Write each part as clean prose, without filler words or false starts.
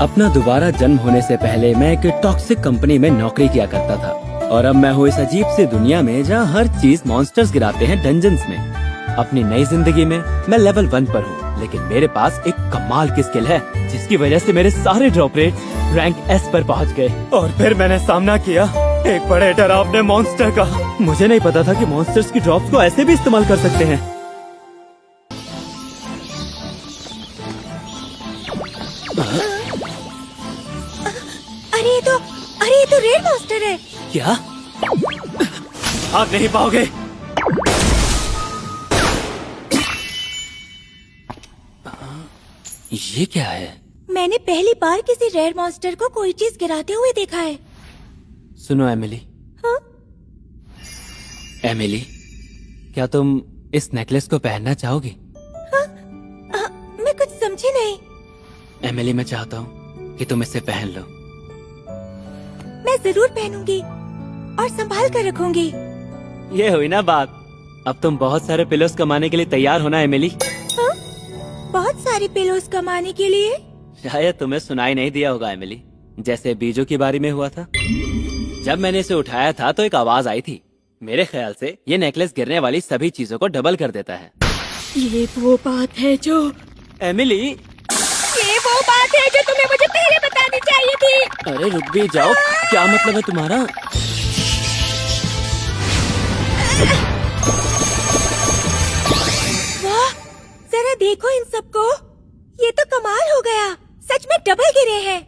अपना दोबारा जन्म होने से पहले मैं एक टॉक्सिक कंपनी में नौकरी किया करता था और अब मैं हूँ इस अजीब सी दुनिया में जहाँ हर चीज मॉन्स्टर्स गिराते हैं डंजन्स में। अपनी नई जिंदगी में मैं लेवल 1 पर हूँ, लेकिन मेरे पास एक कमाल की स्किल है जिसकी वजह से मेरे सारे ड्रॉप रेट रैंक S पर पहुँच गए। और फिर मैंने सामना किया एक बड़े डरावने मॉन्स्टर का। मुझे नहीं पता था कि मॉन्स्टर्स की ड्रॉप्स को ऐसे भी इस्तेमाल कर सकते हैं। अरे ये तो रेड मॉन्स्टर है। क्या आप नहीं पाओगे? ये क्या है? मैंने पहली बार किसी रेड मॉन्स्टर को कोई चीज गिराते हुए देखा है। सुनो एमिली। हाँ? एमिली, क्या तुम इस नेकलेस को पहनना चाहोगी? मैं कुछ समझी नहीं। एमिली, मैं चाहता हूँ कि तुम इसे पहन लो। मैं जरूर पहनूंगी और संभाल कर रखूंगी। ये हुई ना बात। अब तुम बहुत सारे पिलोस कमाने के लिए तैयार हो ना एमिली? हाँ? बहुत सारी पिलोस कमाने के लिए? शायद तुम्हें सुनाई नहीं दिया होगा एमिली, जैसे बीजों की बारी में हुआ था। जब मैंने इसे उठाया था तो एक आवाज आई थी। मेरे ख्याल से ये नेकलेस गिरने वाली सभी चीजों को डबल कर देता है। ये वो बात है जो एमिली, ये वो बात है जो तुम्हें मुझे पहले बतानी चाहिए थी। अरे रुक भी जाओ, क्या मतलब है तुम्हारा? वाह, जरा देखो इन सबको। ये तो कमाल हो गया, सच में डबल गिरे हैं।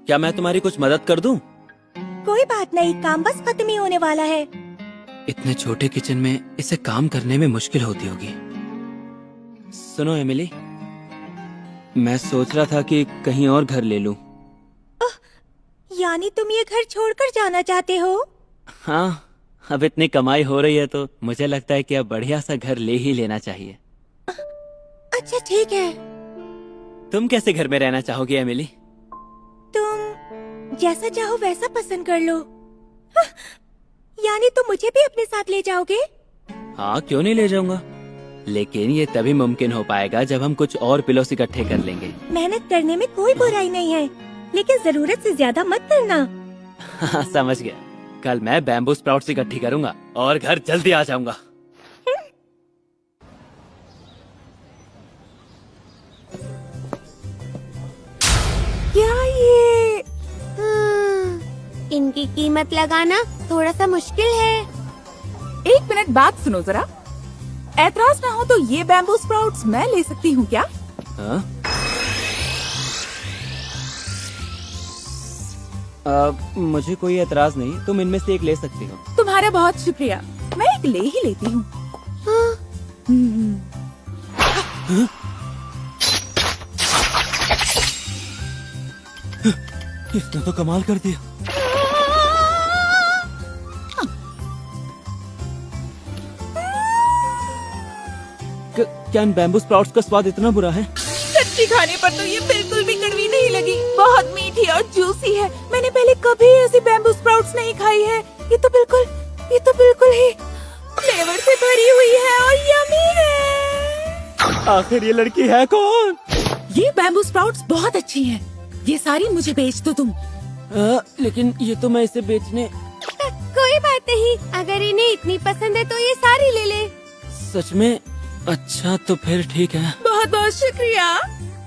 क्या मैं तुम्हारी कुछ मदद कर दूं? कोई बात नहीं, काम बस खत्म ही होने वाला है। इतने छोटे किचन में इसे काम करने में मुश्किल होती होगी। सुनो एमिली, मैं सोच रहा था कि कहीं और घर ले लूं। यानी तुम ये घर छोड़कर जाना चाहते हो? हाँ, अब इतनी कमाई हो रही है तो मुझे लगता है कि अब बढ़िया सा घर ले ही लेना चाहिए। अच्छा ठीक है। तुम कैसे घर में रहना चाहोगी एमिली? तुम जैसा चाहो वैसा पसंद कर लो। यानी तुम मुझे भी अपने साथ ले जाओगे? हाँ, क्यों नहीं ले जाऊंगा, लेकिन ये तभी मुमकिन हो पाएगा जब हम कुछ और पिलोस इकट्ठे कर लेंगे। मेहनत करने में कोई बुराई नहीं है, लेकिन जरूरत से ज्यादा मत करना। हाँ, समझ गया। कल मैं बैम्बू स्प्राउट्स इकट्ठी करूंगा और घर जल्दी आ जाऊंगा। क्या ये? इनकी कीमत लगाना थोड़ा सा मुश्किल है। एक मिनट बात सुनो जरा। ऐतराज ना हो तो ये बैम्बू स्प्राउट्स मैं ले सकती हूँ क्या? हाँ? मुझे कोई एतराज नहीं, तुम इनमें से एक ले सकती हो। तुम्हारा बहुत शुक्रिया, मैं एक ले ही लेती हूँ। इसने तो कमाल कर दिया। क्या इन बैम्बू स्प्राउट्स का स्वाद इतना बुरा है? कच्ची खाने पर तो ये बिल्कुल भी कड़वी नहीं लगी, बहुत मीठी और जूसी है। मैंने पहले कभी ऐसी बैम्बू स्प्राउट्स नहीं खाई है। ये तो बिल्कुल ही फ्लेवर से भरी हुई है और यमी है। आखिर ये लड़की है कौन? ये बैम्बू स्प्राउट्स बहुत अच्छी हैं। ये सारी मुझे बेच दो तुम। लेकिन ये तो मैं इसे बेचने। कोई बात नहीं, अगर इन्हें इतनी पसंद है तो ये सारी ले ले। सच में? अच्छा तो फिर ठीक है। बहुत बहुत शुक्रिया।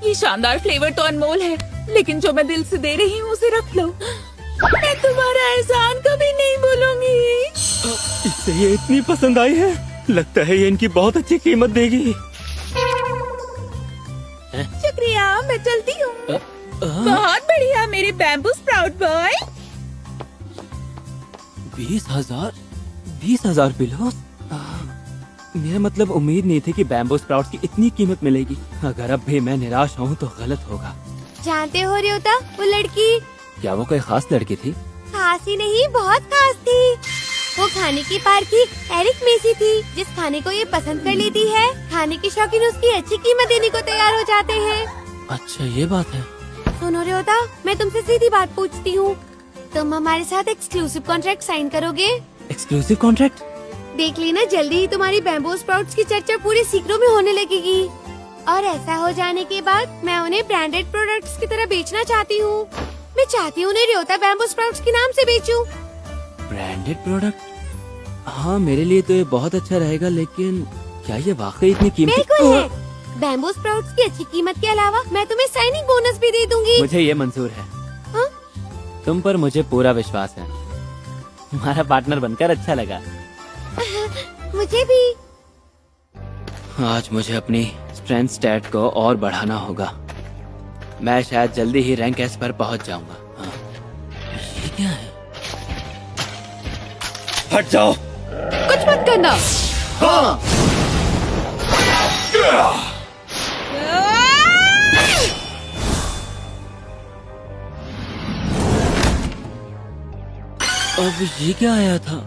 ये शानदार फ्लेवर तो अनमोल है, लेकिन जो मैं दिल से दे रही हूँ उसे रख लो। मैं तुम्हारा एहसान कभी नहीं भूलूंगी। इससे ये इतनी पसंद आई है, लगता है ये इनकी बहुत अच्छी कीमत देगी। शुक्रिया, मैं चलती हूँ। बहुत बढ़िया मेरे बैम्बू स्प्राउट बॉय। 20,000 पिलोस? मेरा मतलब उम्मीद नहीं थी कि बैम्बू स्प्राउट्स की इतनी कीमत मिलेगी। अगर अब भी मैं निराश हूँ तो गलत होगा। जानते हो रियोता, वो लड़की क्या वो कोई खास लड़की थी? खास ही नहीं, बहुत खास थी। वो खाने की पारखी एरिक मेसी थी। जिस खाने को ये पसंद कर लेती है, खाने के शौकीन उसकी अच्छी कीमत देने को तैयार हो जाते हैं। अच्छा ये बात है। सुनो रियोता, मैं तुमसे सीधी बात पूछती हूँ, तुम हमारे साथ एक्सक्लूसिव कॉन्ट्रैक्ट साइन करोगे? Exclusive contract? देख लेना, जल्दी ही तुम्हारी बैम्बू स्प्राउट्स की चर्चा पूरे सीकरों में होने लगेगी। और ऐसा हो जाने के बाद मैं उन्हें ब्रांडेड प्रोडक्ट्स की तरह बेचना चाहती हूँ। मैं चाहती हूँ उन्हें र्योता बैम्बू स्प्राउट्स के नाम से बेचूं। Branded product? हाँ, मेरे लिए तो ये बहुत अच्छा रहेगा, लेकिन क्या ये वाकई इतनी कीमती? बिल्कुल है। बैम्बू स्प्राउट्स की अच्छी कीमत के अलावा मैं तुम्हें साइनिंग बोनस भी दे दूंगी। मुझे ये मंजूर है। हाँ? तुम पर मुझे पूरा विश्वास है। तुम्हारा पार्टनर बनकर अच्छा लगा। मुझे भी। आज मुझे अपनी स्ट्रेंथ स्टैट को और बढ़ाना होगा। मैं शायद जल्दी ही रैंक एस पर पहुंच जाऊंगा। हाँ। ये क्या है? हट जाओ। कुछ मत करना। हाँ। अब ये क्या आया था?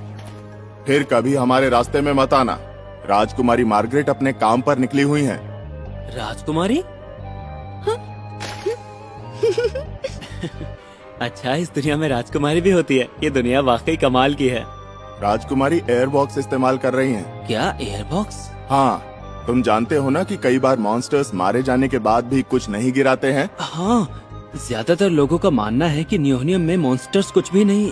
फिर कभी हमारे रास्ते में मत आना। राजकुमारी मार्गरेट अपने काम पर निकली हुई हैं। राजकुमारी? अच्छा, इस दुनिया में राजकुमारी भी होती है। ये दुनिया वाकई कमाल की है। राजकुमारी एयर बॉक्स इस्तेमाल कर रही हैं। क्या एयर बॉक्स? हाँ, तुम जानते हो ना कि कई बार मॉन्स्टर्स मारे जाने के बाद भी कुछ नहीं गिराते हैं। हाँ, ज्यादातर लोगों का मानना है कि न्योनियम में मॉन्स्टर्स कुछ भी नहीं।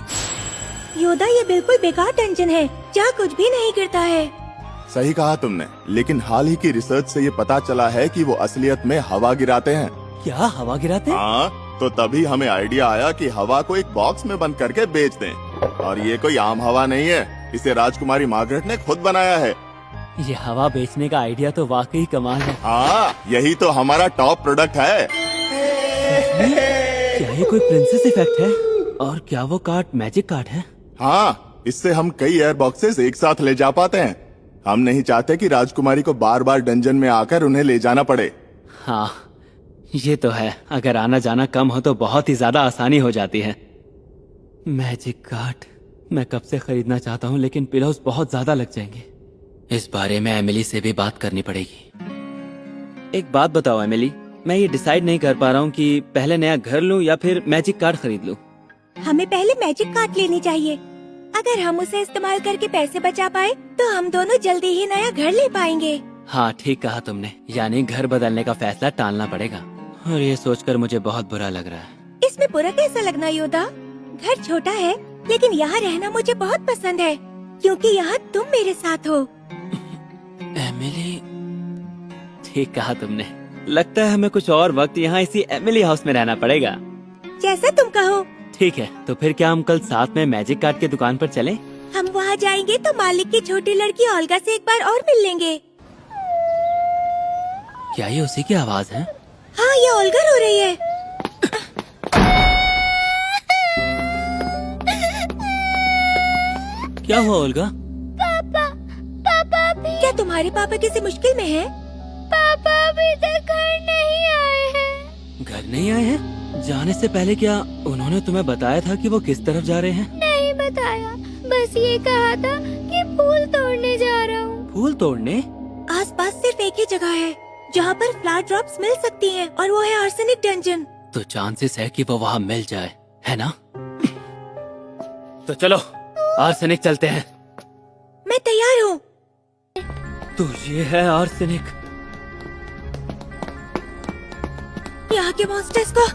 योदा, ये बिल्कुल बेकार डंजन है जहाँ कुछ भी नहीं गिरता है। सही कहा तुमने, लेकिन हाल ही की रिसर्च से ये पता चला है कि वो असलियत में हवा गिराते हैं। क्या हवा गिराते? हाँ, तो तभी हमें आइडिया आया कि हवा को एक बॉक्स में बंद करके बेच दें। और ये कोई आम हवा नहीं है, इसे राजकुमारी मार्गरेट ने खुद बनाया है। ये हवा बेचने का आइडिया तो वाकई कमाल है। हाँ, यही तो हमारा टॉप प्रोडक्ट है। क्या ये कोई प्रिंसेस इफेक्ट है? और क्या वो कार्ड मैजिक कार्ड है? हाँ, इससे हम कई एयर बॉक्सेस एक साथ ले जा पाते हैं। हम नहीं चाहते कि राजकुमारी को बार बार डंजन में आकर उन्हें ले जाना पड़े। हाँ, ये तो है। अगर आना जाना कम हो तो बहुत ही ज्यादा आसानी हो जाती है। मैजिक कार्ड मैं कब से खरीदना चाहता हूँ, लेकिन पिलोस बहुत ज्यादा लग जाएंगे। इस बारे में एमिली से भी बात करनी पड़ेगी। एक बात बताओ एमिली, मैं ये डिसाइड नहीं कर पा रहा हूँ कि पहले नया घर लूँ या फिर मैजिक कार्ड खरीद लूँ। हमें पहले मैजिक कार्ड लेनी चाहिए। अगर हम उसे इस्तेमाल करके पैसे बचा पाए तो हम दोनों जल्दी ही नया घर ले पाएंगे। हाँ, ठीक कहा तुमने। यानी घर बदलने का फैसला टालना पड़ेगा। और ये सोचकर मुझे बहुत बुरा लग रहा है। इसमें बुरा कैसा लगना योदा? घर छोटा है, लेकिन यहाँ रहना मुझे बहुत पसंद है, क्योंकि यहाँ तुम मेरे साथ हो। एमिली, ठीक कहा तुमने। लगता है हमें कुछ और वक्त यहाँ इसी एमिली हाउस में रहना पड़ेगा। जैसा तुम कहो। ठीक है, तो फिर क्या हम कल साथ में मैजिक कार्ड की दुकान पर चलें? हम वहाँ जाएंगे तो मालिक की छोटी लड़की ओल्गा से एक बार और मिल लेंगे। क्या ये उसी की आवाज है? हाँ, ये ओल्गा रो रही है। क्या हुआ ओल्गा? पापा भी। क्या तुम्हारे पापा किसी मुश्किल में हैं? पापा अभी तक घर नहीं आए हैं। घर नहीं आए हैं? जाने से पहले क्या उन्होंने तुम्हें बताया था कि वो किस तरफ जा रहे हैं? नहीं बताया, बस ये कहा था कि फूल तोड़ने जा रहा हूँ। फूल तोड़ने? आसपास सिर्फ एक ही जगह है जहाँ पर फ्लावर ड्रॉप्स मिल सकती हैं, और वो है आर्सेनिक डंजन। तो चांसेस है कि वो वहाँ मिल जाए, है ना? तो चलो आर्सेनिक चलते हैं। मैं तैयार हूँ। तो ये है आर्सेनिक। यहाँ के मॉन्स्टर्स को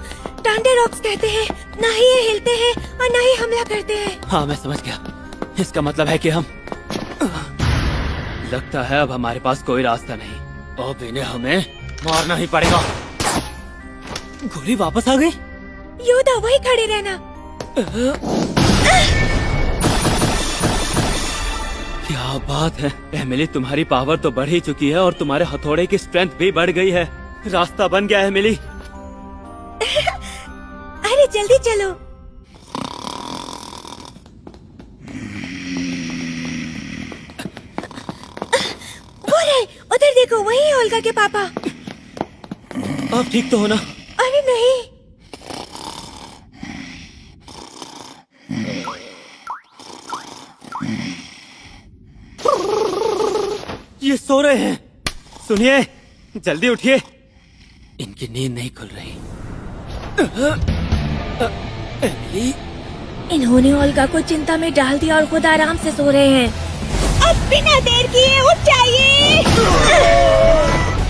टांडेरॉक्स कहते हैं। ना ही ये हिलते हैं और ना ही हमला करते हैं। हाँ, मैं समझ गया। इसका मतलब है कि हम लगता है अब हमारे पास कोई रास्ता नहीं। अब इन्हें हमें मारना ही पड़ेगा। गोली वापस आ गई। योदा, वही खड़े रहना। क्या बात है एमिली, तुम्हारी पावर तो बढ़ ही चुकी है और तुम्हारे हथौड़े की स्ट्रेंथ भी बढ़ गई है। रास्ता बन गया है एमिली। अरे जल्दी चलो। वो रहे, उधर देखो, वही है ओल्गा के पापा। आप ठीक तो हो ना? अरे नहीं। ये सो रहे हैं। सुनिए, जल्दी उठिए। इनकी नींद नहीं खुल रही। एमिली, इन्होंने ओल्गा को चिंता में डाल दिया और खुद आराम से सो रहे हैं। अब बिना देर किए उठ जाइए।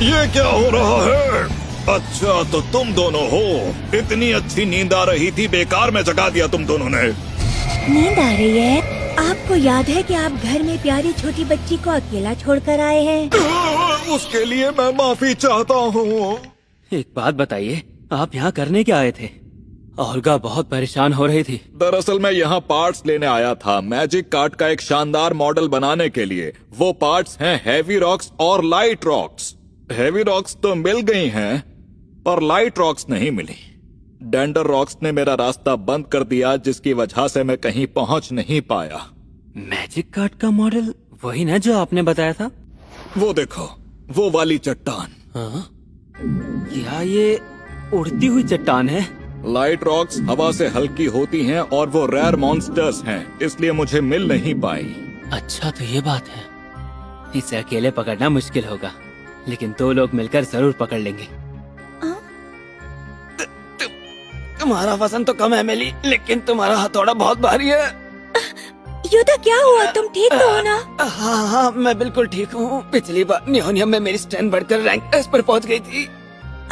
ये क्या हो रहा है? अच्छा तो तुम दोनों हो। इतनी अच्छी नींद आ रही थी, बेकार में जगा दिया तुम दोनों ने। नींद आ रही है? आपको याद है कि आप घर में प्यारी छोटी बच्ची को अकेला छोड़कर आए हैं? उसके लिए मैं माफी चाहता हूँ। एक बात बताइए, आप यहाँ करने क्या आए थे? ओल्गा बहुत परेशान हो रही थी। दरअसल मैं यहाँ पार्ट्स लेने आया था, मैजिक कार्ट का एक शानदार मॉडल बनाने के लिए। वो पार्ट्स हैं हेवी रॉक्स और लाइट रॉक्स। हेवी रॉक्स तो मिल गई हैं, पर लाइट रॉक्स नहीं मिली। डेंडर रॉक्स ने मेरा रास्ता बंद कर दिया, जिसकी वजह से मैं कहीं पहुंच नहीं पाया। मैजिक कार्ट का मॉडल वही ना जो आपने बताया था? वो देखो, वो वाली चट्टान। हाँ? क्या ये उड़ती हुई चट्टान है? लाइट रॉक्स हवा से हल्की होती हैं और वो रेयर मॉन्स्टर्स हैं, इसलिए मुझे मिल नहीं पाई। अच्छा तो ये बात है। इसे अकेले पकड़ना मुश्किल होगा, लेकिन 2 लोग मिलकर जरूर पकड़ लेंगे। तुम्हारा वजन तो कम है मेली, लेकिन तुम्हारा हथौड़ा बहुत भारी है। योदा क्या हुआ? तुम ठीक तो हो ना? हाँ हाँ, मैं बिल्कुल ठीक हूँ। पिछली बार नियोनियम में मेरी स्ट्रेंथ बढ़कर रैंक एस पर पहुँच गई थी।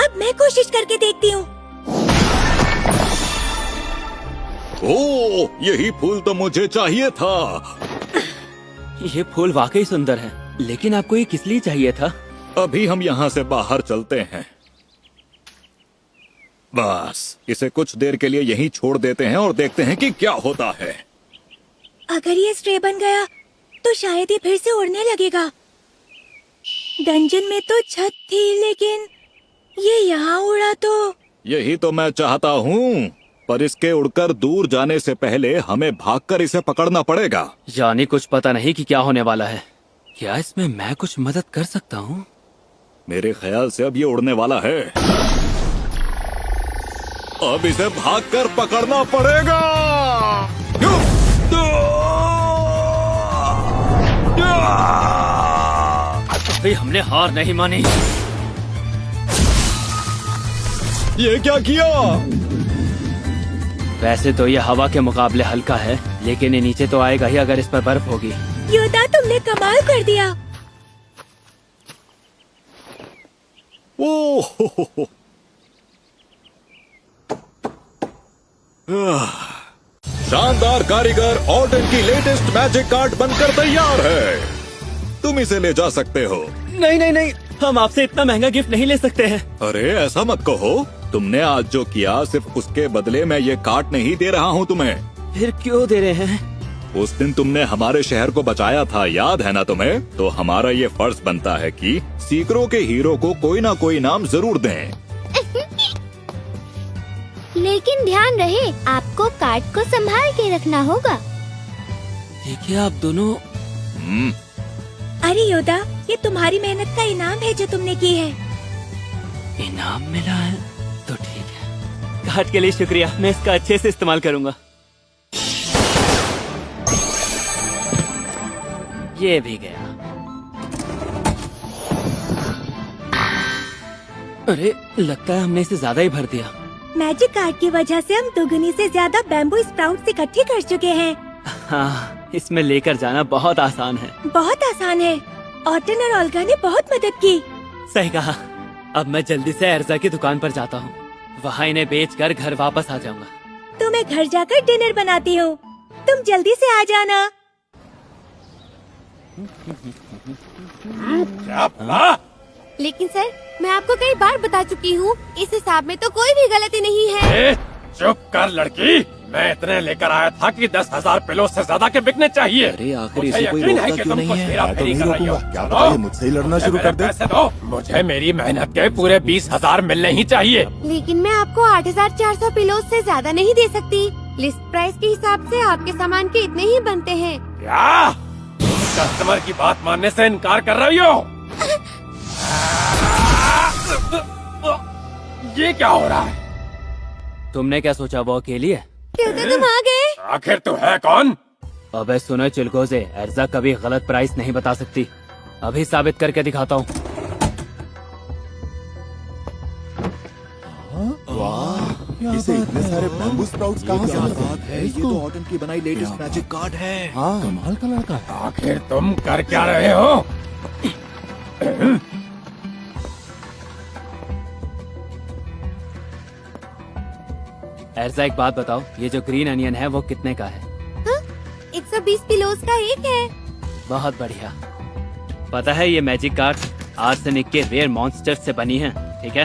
अब मैं कोशिश करके देखती हूँ। ओह, यही फूल तो मुझे चाहिए था। ये फूल वाकई सुंदर है, लेकिन आपको ये किस लिए चाहिए था? अभी हम यहाँ से बाहर चलते हैं। बस इसे कुछ देर के लिए यहीं छोड़ देते हैं और देखते हैं कि क्या होता है। अगर ये स्ट्रे बन गया तो शायद ये फिर से उड़ने लगेगा। डंजन में तो छत थी, लेकिन ये यहाँ उड़ा तो। यही तो मैं चाहता हूँ, पर इसके उड़कर दूर जाने से पहले हमें भागकर इसे पकड़ना पड़ेगा। यानी कुछ पता नहीं कि क्या होने वाला है। क्या इसमें मैं कुछ मदद कर सकता हूँ? मेरे ख्याल से अब ये उड़ने वाला है। अब इसे भागकर पकड़ना पड़ेगा। अभी हमने हार नहीं मानी। ये क्या किया? वैसे तो ये हवा के मुकाबले हल्का है, लेकिन ये नीचे तो आएगा ही अगर इस पर बर्फ होगी। योदा तुमने कमाल कर दिया। ओह, शानदार कारीगर ऑर्डन की लेटेस्ट मैजिक कार्ड बनकर तैयार है। तुम इसे ले जा सकते हो। नहीं नहीं नहीं, हम आपसे इतना महंगा गिफ्ट नहीं ले सकते हैं। अरे ऐसा मत कहो, तुमने आज जो किया सिर्फ उसके बदले मैं ये कार्ड नहीं दे रहा हूँ तुम्हें। फिर क्यों दे रहे हैं? उस दिन तुमने हमारे शहर को बचाया था, याद है ना तुम्हें? तो हमारा ये फर्ज बनता है कि सीकरों के हीरो को कोई ना कोई इनाम जरूर दें। लेकिन ध्यान रहे, आपको कार्ड को संभाल के रखना होगा। देखिए आप दोनों। अरे योदा, ये तुम्हारी मेहनत का इनाम है जो तुमने की है। इनाम मिला है तो ठीक है। कार्ड के लिए शुक्रिया, मैं इसका अच्छे से इस्तेमाल करूंगा। ये भी गया। अरे लगता है हमने इसे ज्यादा ही भर दिया। मैजिक कार्ड की वजह से हम दुगनी से ज्यादा बैम्बू स्प्राउट्स इकट्ठी कर चुके हैं। हाँ, इसमें लेकर जाना बहुत आसान है। बहुत आसान है। ऑटन और ओल्गा ने बहुत मदद की। सही कहा। अब मैं जल्दी से एर्जा की दुकान पर जाता हूँ, वहाँ इन्हें बेचकर घर वापस आ जाऊंगा। तो मैं घर जाकर डिनर बनाती हूँ, तुम जल्दी से आ जाना। लेकिन सर, मैं आपको कई बार बता चुकी हूँ, इस हिसाब में तो कोई भी गलती नहीं है। चुप कर लड़की, मैं इतने लेकर आया था कि 10,000 पिलो से ज्यादा के बिकने चाहिए। अरे आखिर मुझे इसे कोई यकीन रोकता कि क्यों तुम नहीं कुछ है? हेरा मैं तो फेरी नहीं कर रही हो। रोकूंगा। क्या पता ये मुझसे ही लड़ना शुरू कर दे। पैसे दो, मुझे मेरी मेहनत के पूरे 20,000 मिलने ही चाहिए। लेकिन मैं आपको 8,400 पिलोज से ज्यादा नहीं दे सकती। लिस्ट प्राइस के हिसाब से आपके सामान के इतने ही बनते हैं। क्या कस्टमर की बात मानने से इनकार कर रही हो? ये क्या हो रहा है? तुमने क्या सोचा वो अकेली है? क्योंकि तुम आ गए। आखिर तू है कौन? अबे सुनो चिलगोज़े, एर्जा कभी गलत प्राइस नहीं बता सकती। अभी साबित करके दिखाता हूँ। इसे इतने सारे बैम्बू स्प्राउट्स कहाँ से मिल गए? है, ये तो ऑटम की बनाई लेटेस्ट मैजिक कार्ड है। हाँ, कमाल का लड़का है। आखिर तुम कर क्या रहे हो? एर्जा एक बात बताओ, ये जो ग्रीन अनियन है वो कितने का है? 120 पिलोस का एक है। बहुत बढ़िया। पता है ये मैजिक कार्ड आर्सेनिक के रेयर मॉन्स्टर से बनी है, ठीक है?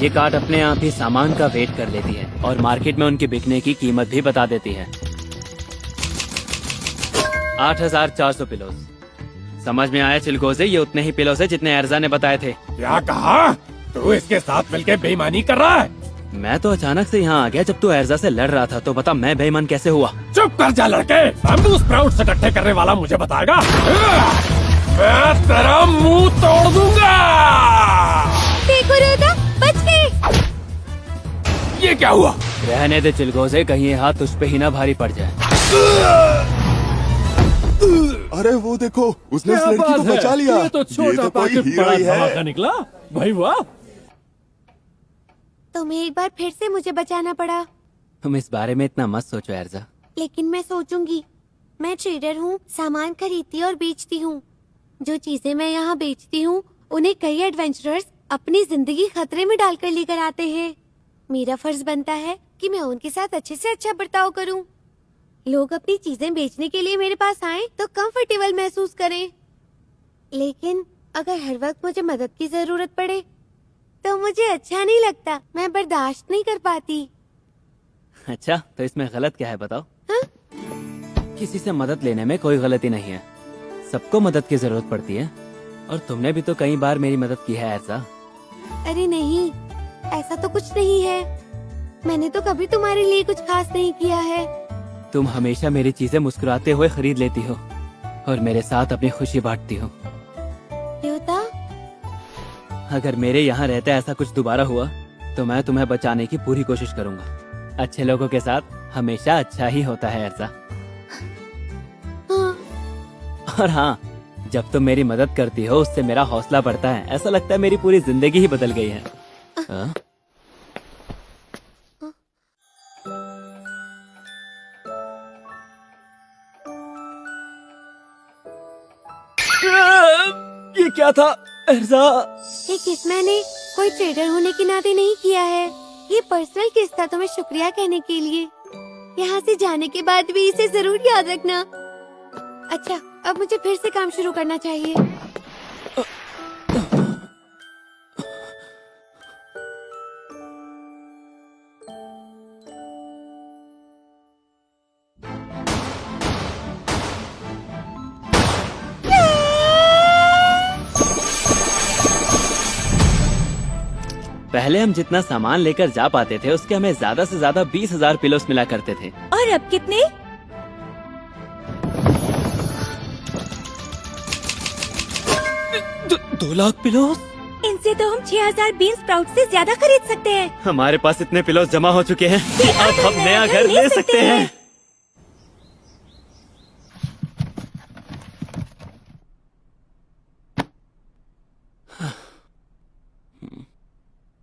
ये कार्ड अपने आप ही सामान का वेट कर लेती है और मार्केट में उनके बिकने की कीमत भी बता देती है। 8,400 पिलोस। समझ में आया चिलगोजे? ये उतने ही पिलोस है जितने एर्जा ने बताए थे। क्या कहा? तू इसके साथ मिलके बेईमानी कर रहा है? मैं तो अचानक से यहाँ आ गया जब तू एर्जा से लड़ रहा था, तो बता मैं बेईमान कैसे हुआ? चुप कर जा लड़के। बैम्बू स्प्राउट्स इकट्ठे करने वाला मुझे बताएगा। मैं तेरा मुंह तोड़ दूंगा। देखो रोता, बच गए। ये क्या हुआ? रहने दे चिलगोजे, कहीं ये हाथ तुझ पे ही ना भारी पड़ जाए। अरे वो देखो, उसने उस क्या लड़की को बात है? बचा लिया। ये तो छोटा कोई पाके हीरो बड़ा ही है। धमाका निकला। भाई वाह। तुम्हें एक बार फिर से मुझे बचाना पड़ा, तुम इस बारे में इतना मत सोचो एर्जा। लेकिन मैं सोचूंगी। मैं ट्रेडर हूँ, सामान खरीदती और बेचती हूँ। जो चीजें मैं यहाँ बेचती हूँ उन्हें कई एडवेंचरर्स अपनी जिंदगी खतरे में डालकर लेकर आते हैं। मेरा फर्ज बनता है कि मैं उनके साथ अच्छे से अच्छा बर्ताव करूँ। लोग अपनी चीजें बेचने के लिए मेरे पास आए तो कंफर्टेबल महसूस करें, लेकिन अगर हर वक्त मुझे मदद की जरूरत पड़े तो मुझे अच्छा नहीं लगता। मैं बर्दाश्त नहीं कर पाती। अच्छा, तो इसमें गलत क्या है बताओ? हाँ? किसी से मदद लेने में कोई गलती नहीं है। सबको मदद की जरूरत पड़ती है और तुमने भी तो कई बार मेरी मदद की है एर्जा। अरे नहीं, ऐसा तो कुछ नहीं है। मैंने तो कभी तुम्हारे लिए कुछ खास नहीं किया है। तुम हमेशा मेरी चीजें मुस्कुराते हुए खरीद लेती हो और मेरे साथ अपनी खुशी बांटती हो। देवता, अगर मेरे यहाँ रहते ऐसा कुछ दोबारा हुआ तो मैं तुम्हें बचाने की पूरी कोशिश करूंगा। अच्छे लोगों के साथ हमेशा अच्छा ही होता है एर्जा। हाँ, और हाँ, जब तुम मेरी मदद करती हो उससे मेरा हौसला बढ़ता है। ऐसा लगता है मेरी पूरी जिंदगी ही बदल गई है। हाँ? ये क्या था एर्जा? ये किस मैंने कोई ट्रेडर होने के नाते नहीं किया है। ये पर्सनल किस था तुम्हें शुक्रिया कहने के लिए। यहाँ से जाने के बाद भी इसे जरूर याद रखना। अच्छा, अब मुझे फिर से काम शुरू करना चाहिए। पहले हम जितना सामान लेकर जा पाते थे उसके हमें ज्यादा से ज्यादा 20,000 पिलोस मिला करते थे। और अब कितने? दो लाख पिलोस? इनसे तो हम 6,000 बीन स्प्राउट से ज्यादा खरीद सकते हैं। हमारे पास इतने पिलोस जमा हो चुके हैं कि अब हम नया घर ले सकते हैं।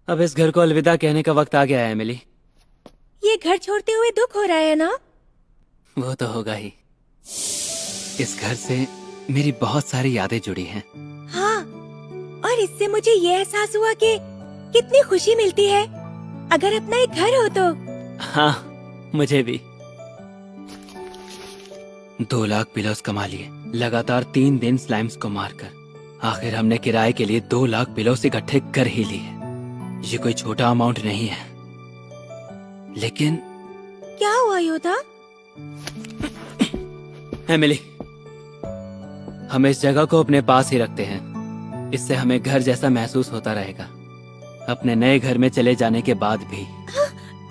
अब इस घर को अलविदा कहने का वक्त आ गया है एमिली। ये घर छोड़ते हुए दुख हो रहा है ना? वो तो होगा ही। इस घर से मेरी बहुत सारी यादें जुड़ी हैं। हाँ, और इससे मुझे ये एहसास हुआ कि कितनी खुशी मिलती है अगर अपना एक घर हो तो। हाँ, मुझे भी। 2 लाख पिलोस कमा लिए लगातार 3 दिन स्लाइम्स को मारकर। आखिर हमने किराए के लिए 2 लाख पिलोस इकट्ठे कर ही लिए। ये कोई छोटा अमाउंट नहीं है, लेकिन क्या हुआ योदा? एमिली, हम इस जगह को अपने पास ही रखते हैं। इससे हमें घर जैसा महसूस होता रहेगा अपने नए घर में चले जाने के बाद भी।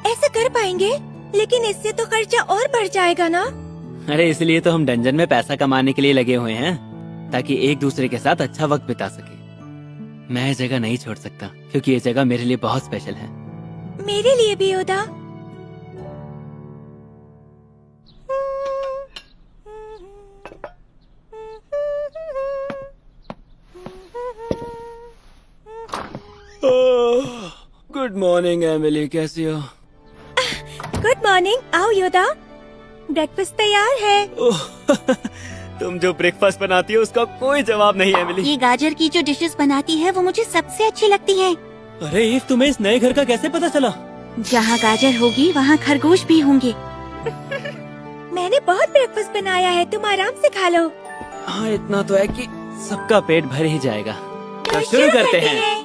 ऐसा कर पाएंगे, लेकिन इससे तो खर्चा और बढ़ जाएगा ना? अरे इसलिए तो हम डंजन में पैसा कमाने के लिए लगे हुए हैं, ताकि एक दूसरे के साथ अच्छा वक्त बिता सके। मैं ये जगह नहीं छोड़ सकता क्योंकि ये जगह मेरे लिए बहुत स्पेशल है। मेरे लिए भी Yoda. Good good morning Emily, कैसी हो? Good morning. आओ योदा, ब्रेकफास्ट तैयार है। ओह, तुम जो ब्रेकफास्ट बनाती हो उसका कोई जवाब नहीं एमिली। ये गाजर की जो डिशेस बनाती है वो मुझे सबसे अच्छी लगती है। अरे ईव, तुम्हें इस नए घर का कैसे पता चला? जहाँ गाजर होगी वहाँ खरगोश भी होंगे। मैंने बहुत ब्रेकफास्ट बनाया है, तुम आराम से खा लो। हाँ, इतना तो है कि सबका पेट भर ही जाएगा। तो शुरू करते हैं।